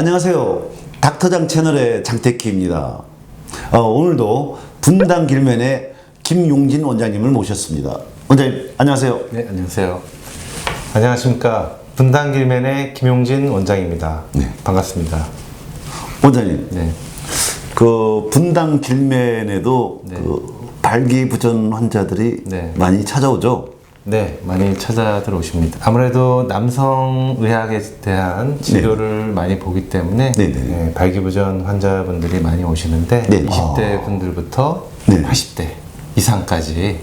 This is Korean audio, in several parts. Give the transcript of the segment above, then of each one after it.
안녕하세요. 닥터장 채널의 장태키입니다. 오늘도 분당 길면의 김용진 원장님을 모셨습니다. 원장님, 안녕하세요. 네, 안녕하세요. 안녕하십니까. 분당 길면의 김용진 원장입니다. 네. 반갑습니다. 원장님, 네. 그 분당 길면에도 네. 그 발기부전 환자들이 네. 많이 찾아오죠? 네, 많이 찾아 들어오십니다. 아무래도 남성 의학에 대한 치료를 많이 보기 때문에 네네. 네, 발기부전 환자분들이 많이 오시는데 네. 20대 분들부터 네. 80대 이상까지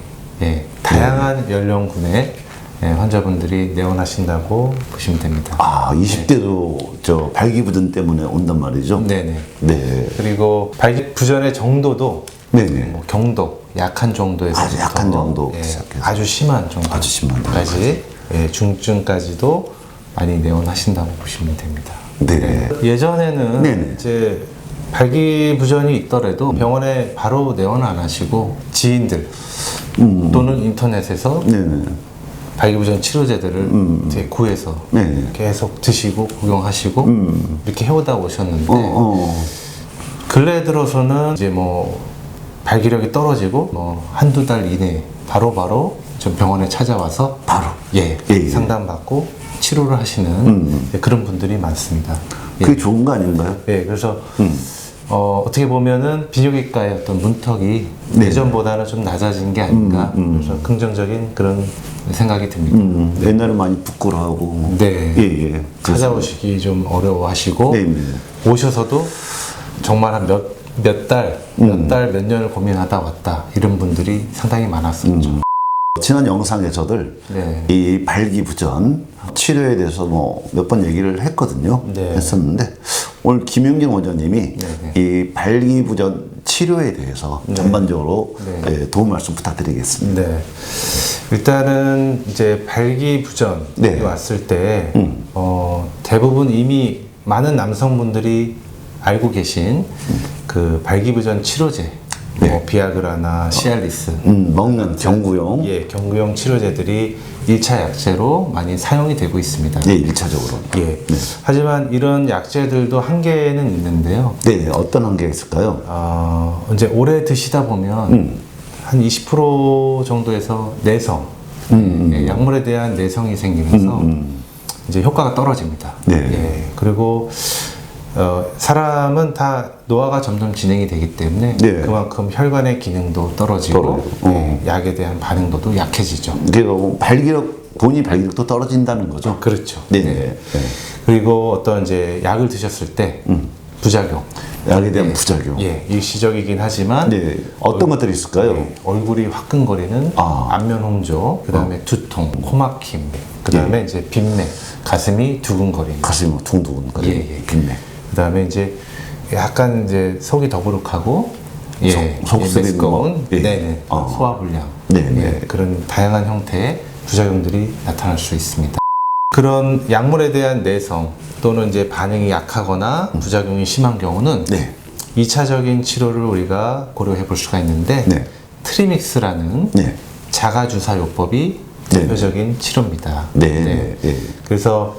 다양한 연령군의 환자분들이 내원하신다고 보시면 됩니다. 20대도 저 발기부전 때문에 온단 말이죠? 네네. 네. 그리고 발기부전의 정도도 네네. 뭐 경도, 약한 정도에서 아주 약한 정도 시작해서. 아주 심한 정도까지 아주 심한 정도까지. 중증까지도 많이 내원하신다고 보시면 됩니다. 네. 예전에는 네네. 이제 발기부전이 있더라도 병원에 바로 내원 안 하시고 지인들 또는 인터넷에서 네네. 발기부전 치료제들을 이제 구해서 네네. 계속 드시고 복용하시고 이렇게 해오다 오셨는데 근래 들어서는 이제 뭐 발기력이 떨어지고 뭐 한두 달 이내에 바로바로 좀 병원에 찾아와서 바로? 예. 상담받고 치료를 하시는 그런 분들이 많습니다. 그게 좋은 거 아닌가요? 예, 그래서 어떻게 보면은 비뇨기과의 어떤 문턱이 네. 예전보다는 좀 낮아진 게 아닌가. 그래서 긍정적인 그런 생각이 듭니다. 옛날에 많이 부끄러워하고. 네. 예. 찾아오시기 좀 어려워하시고 네. 오셔서도 정말 한 몇 달, 몇 년을 고민하다 왔다 이런 분들이 상당히 많았었죠. 지난 영상에서들 네. 이 발기부전 치료에 대해서 뭐 몇 번 얘기를 했거든요. 네. 했었는데 오늘 김용진 원장님이 네. 이 발기부전 치료에 대해서 전반적으로 네. 도움 말씀 부탁드리겠습니다. 네. 일단은 이제 발기부전이 네. 왔을 때 대부분 이미 많은 남성분들이 알고 계신 그 발기부전 치료제, 뭐 비아그라나 시알리스, 먹는 경구용. 경구용 치료제들이 1차 약제로 많이 사용이 되고 있습니다. 네, 1차적으로. 하지만 이런 약제들도 한계는 있는데요. 네, 어떤 한계가 있을까요? 이제 오래 드시다 보면 한 20% 정도에서 내성, 약물에 대한 내성이 생기면서 이제 효과가 떨어집니다. 네. 그리고 사람은 다 노화가 점점 진행이 되기 때문에 그만큼 혈관의 기능도 떨어지고 약에 대한 반응도도 약해지죠. 그리고 본인 발기력도 떨어진다는 거죠. 그렇죠. 네. 그리고 어떤 이제 약을 드셨을 때 부작용, 약에 대한 부작용. 일시적이긴 하지만 어떤 것들이 있을까요? 얼굴이 화끈거리는 안면 홍조, 그다음에 두통, 코막힘, 그다음에 이제 빈맥, 가슴이 두근거리는. 가슴이 둥둥거리는 빈맥. 그다음에 이제 약간 이제 속이 더부룩하고 속쓰리는 메스꺼운 거. 소화불량 네. 그런 다양한 형태의 부작용들이 나타날 수 있습니다. 그런 약물에 대한 내성 또는 이제 반응이 약하거나 부작용이 심한 경우는 2차적인 치료를 우리가 고려해 볼 수가 있는데 트리믹스라는 자가주사요법이 대표적인 치료입니다. 그래서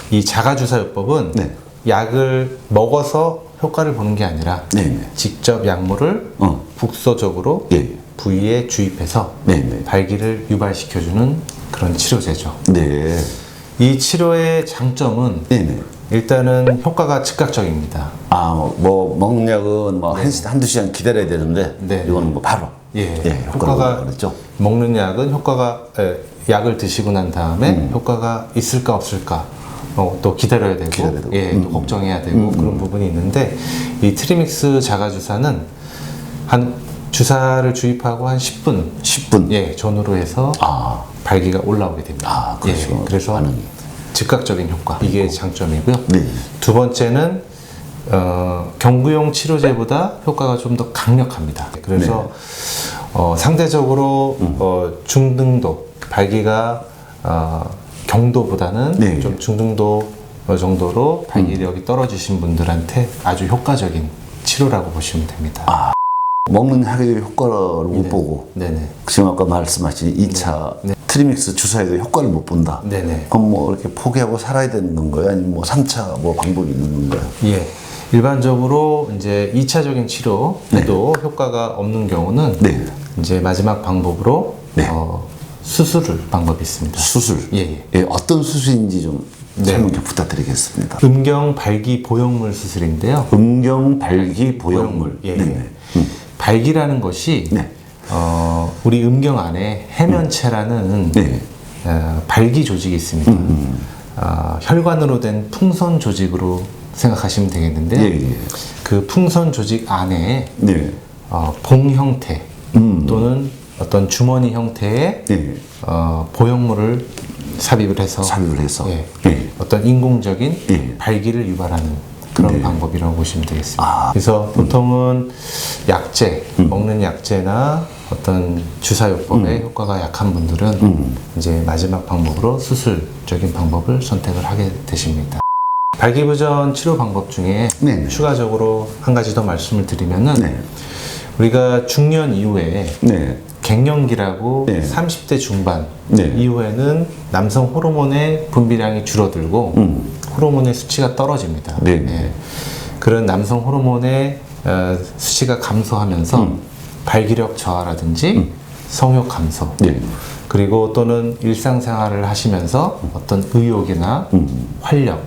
이 자가주사요법은 약을 먹어서 효과를 보는 게 아니라 직접 약물을 국소적으로 부위에 주입해서 발기를 유발시켜주는 그런 치료제죠. 이 치료의 장점은 일단은 효과가 즉각적입니다. 뭐 먹는 약은 뭐 한두 시간 기다려야 되는데 이거는 뭐 바로 효과가 그랬죠. 먹는 약은 약을 드시고 난 다음에 효과가 있을까 없을까 또 기다려야 되고 또 걱정해야 되고 그런 부분이 있는데 이 트리믹스 자가주사는 한 주사를 주입하고 한 10분 전후로 해서 발기가 올라오게 됩니다. 그래서 즉각적인 효과, 이게 장점이고요. 두 번째는 경구용 치료제보다 효과가 좀 더 강력합니다. 그래서 상대적으로 중등도, 발기가 경도보다는 좀 중등도 정도로 발기력이 떨어지신 분들한테 아주 효과적인 치료라고 보시면 됩니다. 먹는 약의 효과를 못 보고 지금 아까 말씀하신 2차 트리믹스 주사에도 효과를 못 본다. 네네. 그럼 뭐 이렇게 포기하고 살아야 되는 건가요? 아니면 뭐 3차 뭐 방법이 있는 건가요? 예. 일반적으로 이제 2차적인 치료에도 효과가 없는 경우는 네. 이제 마지막 방법으로 네. 수술을 방법이 있습니다. 수술. 예. 예, 어떤 수술인지 좀 네. 설명 좀 부탁드리겠습니다. 음경 발기 보형물 수술인데요. 음경 발기 보형물. 예. 네네. 발기라는 것이 네. 우리 음경 안에 해면체라는 네. 발기 조직이 있습니다. 혈관으로 된 풍선 조직으로 생각하시면 되겠는데요. 예, 예. 그 풍선 조직 안에 네. 봉 형태 또는 어떤 주머니 형태의 네. 보형물을 삽입을 해서 삽입을 해서. 예, 예. 어떤 인공적인 예. 발기를 유발하는 그런 네. 방법이라고 보시면 되겠습니다. 아. 그래서 보통은 약제, 먹는 약제나 어떤 주사요법에 효과가 약한 분들은 이제 마지막 방법으로 수술적인 방법을 선택을 하게 되십니다. 발기부전 치료 방법 중에 네. 추가적으로 한 가지 더 말씀을 드리면은 네. 우리가 중년 이후에 네. 갱년기라고 네. 30대 중반 네. 이후에는 남성 호르몬의 분비량이 줄어들고 호르몬의 수치가 떨어집니다. 네. 예. 그런 남성 호르몬의 수치가 감소하면서 발기력 저하라든지 성욕 감소 네. 그리고 또는 일상생활을 하시면서 어떤 의욕이나 활력,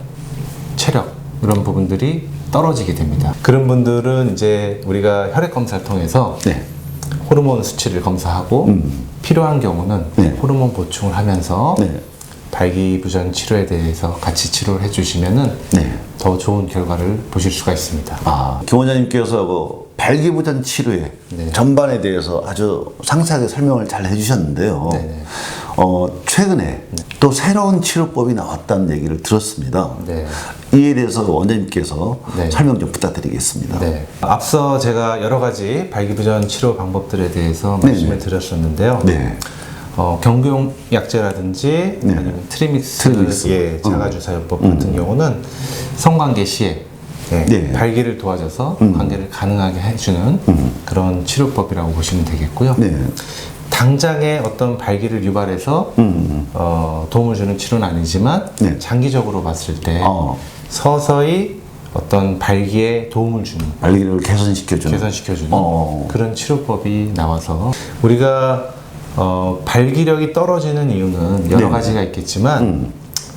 체력 이런 부분들이 떨어지게 됩니다. 그런 분들은 이제 우리가 혈액 검사를 통해서 네. 호르몬 수치를 검사하고 필요한 경우는 네. 호르몬 보충을 하면서 네. 발기부전 치료에 대해서 같이 치료를 해주시면은 네. 더 좋은 결과를 보실 수가 있습니다. 아, 김 원장님께서 그 발기부전 치료의 네. 전반에 대해서 아주 상세하게 설명을 잘 해주셨는데요. 네네. 최근에 또 새로운 치료법이 나왔다는 얘기를 들었습니다. 네. 이에 대해서 원장님께서 네. 설명 좀 부탁드리겠습니다. 네. 앞서 제가 여러 가지 발기부전 치료 방법들에 대해서 말씀을 드렸었는데요. 네. 경구용 약제라든지 네. 아니면 트리믹스, 트리믹스. 예, 자가주사요법 같은 경우는 성관계 시에 예, 네. 발기를 도와줘서 관계를 가능하게 해주는 그런 치료법이라고 보시면 되겠고요. 네. 당장의 어떤 발기를 유발해서 도움을 주는 치료는 아니지만 네. 장기적으로 봤을 때 어. 서서히 어떤 발기에 도움을 주는 발기를 개선시켜주는. 개선시켜주는 어. 그런 치료법이 나와서 우리가 발기력이 떨어지는 이유는 여러 네. 가지가 있겠지만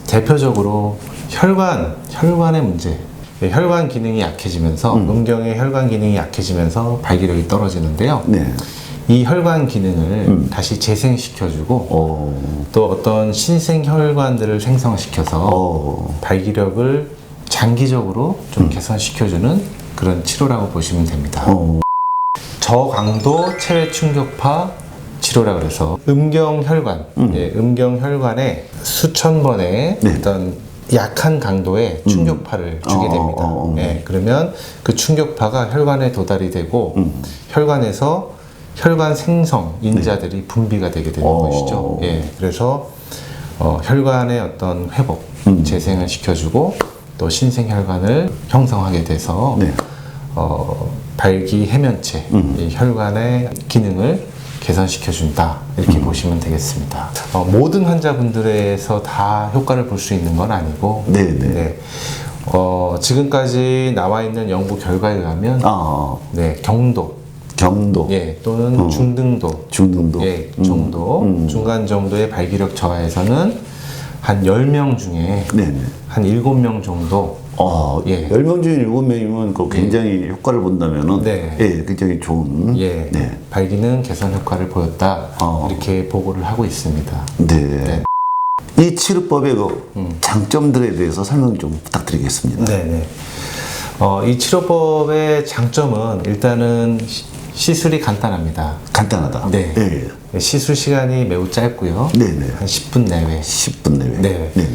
대표적으로 혈관의 문제. 혈관 기능이 약해지면서 음경의 혈관 기능이 약해지면서 발기력이 떨어지는데요. 네. 이 혈관 기능을 다시 재생시켜주고 또 어떤 신생 혈관들을 생성시켜서 발기력을 장기적으로 좀 개선시켜주는 그런 치료라고 보시면 됩니다. 저강도 체외 충격파 치료라 그래서 음경혈관, 예, 음경혈관에 수천 번의 네. 어떤 약한 강도의 충격파를 주게 됩니다. 예, 그러면 그 충격파가 혈관에 도달이 되고 혈관에서 혈관 생성 인자들이 분비가 되게 되는 것이죠. 예, 그래서 혈관의 어떤 회복, 재생을 시켜주고 또 신생 혈관을 형성하게 돼서 네. 발기 해면체, 이 혈관의 기능을 개선시켜준다 이렇게 보시면 되겠습니다. 모든 환자분들에서 다 효과를 볼 수 있는 건 아니고 네네. 네. 지금까지 나와 있는 연구 결과에 의하면 네, 경도 예, 또는 중등도 네. 예, 정도 중간 정도의 발기력 저하에서는 한 10명 중에 네네. 한 7명 정도 예. 10명 중에 7명이면 그 굉장히 효과를 본다면은 네. 예, 굉장히 좋은 예, 네. 발기능 개선 효과를 보였다 이렇게 보고를 하고 있습니다. 네. 이 치료법의 그 장점들에 대해서 설명 좀 부탁드리겠습니다. 네네. 이 치료법의 장점은 일단은 시술이 간단합니다. 간단하다. 네. 예. 시술 시간이 매우 짧고요. 네네. 한 10분 내외. 10분 내외. 네. 네.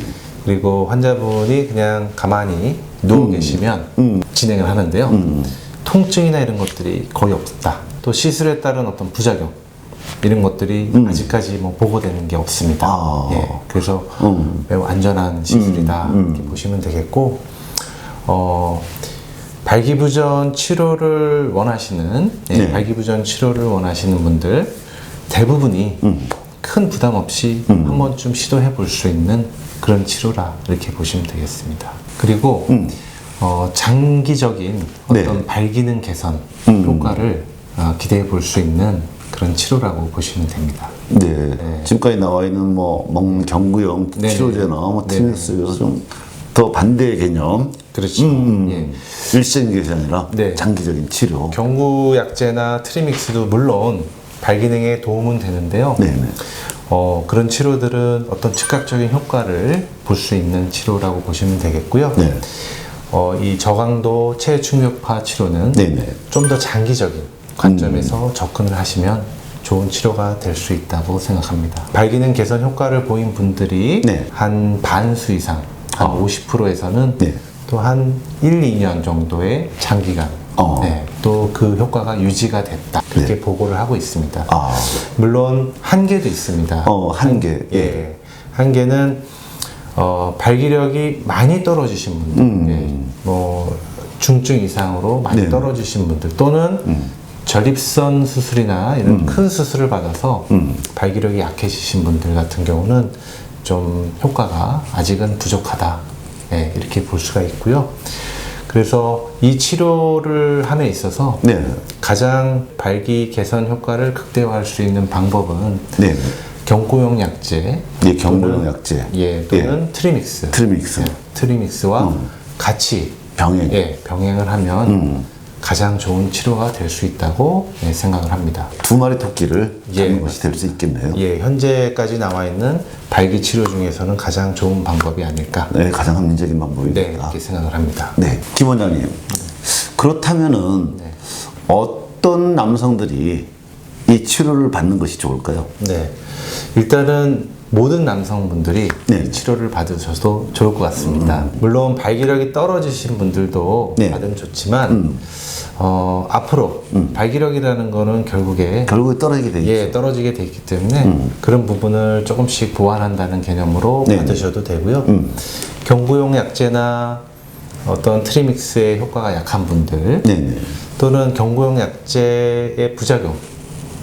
그리고 환자분이 그냥 가만히 누워 계시면 진행을 하는데요. 통증이나 이런 것들이 거의 없다. 또 시술에 따른 어떤 부작용 이런 것들이 아직까지 뭐 보고되는 게 없습니다. 예. 그래서 매우 안전한 시술이다 이렇게 보시면 되겠고 발기부전 치료를 원하시는 네. 발기부전 치료를 원하시는 분들 대부분이 큰 부담 없이 한 번쯤 시도해 볼 수 있는 그런 치료라 이렇게 보시면 되겠습니다. 그리고 장기적인 어떤 네. 발기능 개선 효과를 기대해 볼 수 있는 그런 치료라고 보시면 됩니다. 네. 지금까지 나와 있는 뭐 먹는 경구용 네. 치료제나 뭐 네. 트리믹스에서 좀 더 반대의 개념. 그렇죠. 예. 일시적인 것이 아니라 네. 장기적인 치료. 경구약제나 트리믹스도 물론 발기능에 도움은 되는데요. 네네. 그런 치료들은 어떤 즉각적인 효과를 볼 수 있는 치료라고 보시면 되겠고요. 네. 이 저강도 체외 충격파 치료는 네네. 좀 더 장기적인 관점에서 접근을 하시면 좋은 치료가 될 수 있다고 생각합니다. 발기능 개선 효과를 보인 분들이 네. 한 반수 이상, 한 50%에서는 네. 또 한 1, 2년 정도의 장기간 네, 또 그 효과가 유지가 됐다 이렇게 네. 보고를 하고 있습니다. 아. 물론 한계도 있습니다. 한계. 예. 한계는 발기력이 많이 떨어지신 분들, 예. 뭐 중증 이상으로 많이 네. 떨어지신 분들 또는 전립선 수술이나 이런 큰 수술을 받아서 발기력이 약해지신 분들 같은 경우는 좀 효과가 아직은 부족하다. 예, 이렇게 볼 수가 있고요. 그래서 이 치료를 함에 있어서 네. 가장 발기 개선 효과를 극대화할 수 있는 방법은 네. 경구용 약제, 예, 경구용 또는, 약제. 예, 또는 트리믹스, 트리믹스. 예, 트리믹스와 같이 병행. 예, 병행을 하면 가장 좋은 치료가 될 수 있다고 예, 생각을 합니다. 두 마리 토끼를 잡는 예, 것이 될 수 있겠네요. 예, 현재까지 나와 있는 발기 치료 중에서는 가장 좋은 방법이 아닐까. 네, 가장 합리적인 방법입니다. 네, 이렇게 생각을 합니다. 네, 김 원장님. 그렇다면은 어떤 남성들이 이 치료를 받는 것이 좋을까요? 네, 일단은 모든 남성분들이 네. 이 치료를 받으셔도 좋을 것 같습니다. 물론 발기력이 떨어지신 분들도 네. 받으면 좋지만 앞으로 발기력이라는 거는 결국에 떨어지게 되죠. 예, 떨어지게 돼 있기 때문에 그런 부분을 조금씩 보완한다는 개념으로 네. 받으셔도 되고요. 경구용 약제나 어떤 트리믹스의 효과가 약한 분들 네네. 또는 경구용 약제의 부작용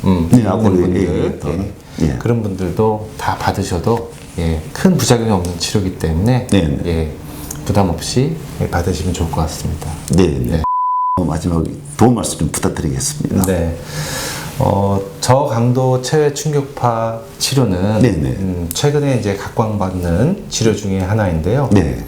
네, 있는 아까 분들 얘기했던. 예. 그런 분들도 다 받으셔도 예, 큰 부작용이 없는 치료이기 때문에 네. 예, 부담 없이 예, 받으시면 좋을 것 같습니다. 네. 마지막에 도움 말씀 좀 부탁드리겠습니다. 네. 저강도 체외 충격파 치료는 네네. 최근에 이제 각광받는 치료 중에 하나인데요. 네.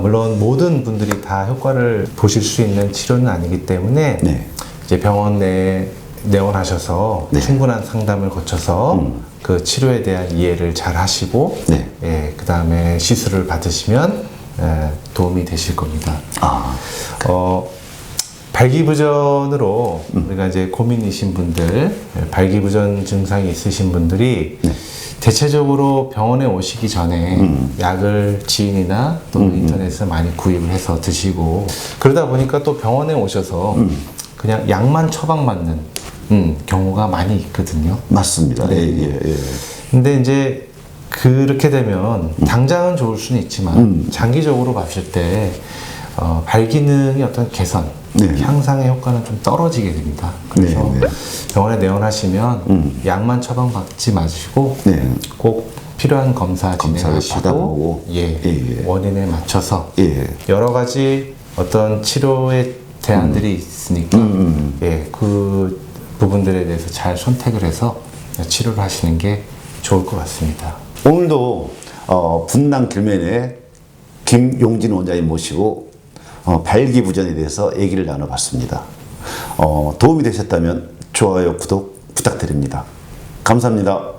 물론 모든 분들이 다 효과를 보실 수 있는 치료는 아니기 때문에 네. 이제 병원 내에 내원하셔서 네. 충분한 상담을 거쳐서 그 치료에 대한 이해를 잘 하시고 네. 예, 그 다음에 시술을 받으시면 도움이 되실 겁니다. 발기부전으로 우리가 이제 고민이신 분들, 발기부전 증상이 있으신 분들이 대체적으로 병원에 오시기 전에 약을 지인이나 또는 인터넷에서 많이 구입을 해서 드시고 그러다 보니까 또 병원에 오셔서 그냥 약만 처방받는 경우가 많이 있거든요. 맞습니다. 네. 예. 근데 이제 그렇게 되면 당장은 좋을 수는 있지만 장기적으로 봤을 때 발기능의 어떤 개선, 네. 향상의 효과는 좀 떨어지게 됩니다. 그래서 네. 병원에 내원하시면 약만 처방받지 마시고 네. 꼭 필요한 검사 검사를 진행하시고 받아보고. 예, 원인에 맞춰서 예. 여러 가지 어떤 치료의 대안들이 있으니까 예, 그 부분들에 대해서 잘 선택을 해서 치료를 하시는 게 좋을 것 같습니다. 오늘도 분당 길면에 김용진 원장님 모시고 발기부전에 대해서 얘기를 나눠봤습니다. 도움이 되셨다면 좋아요, 구독 부탁드립니다. 감사합니다.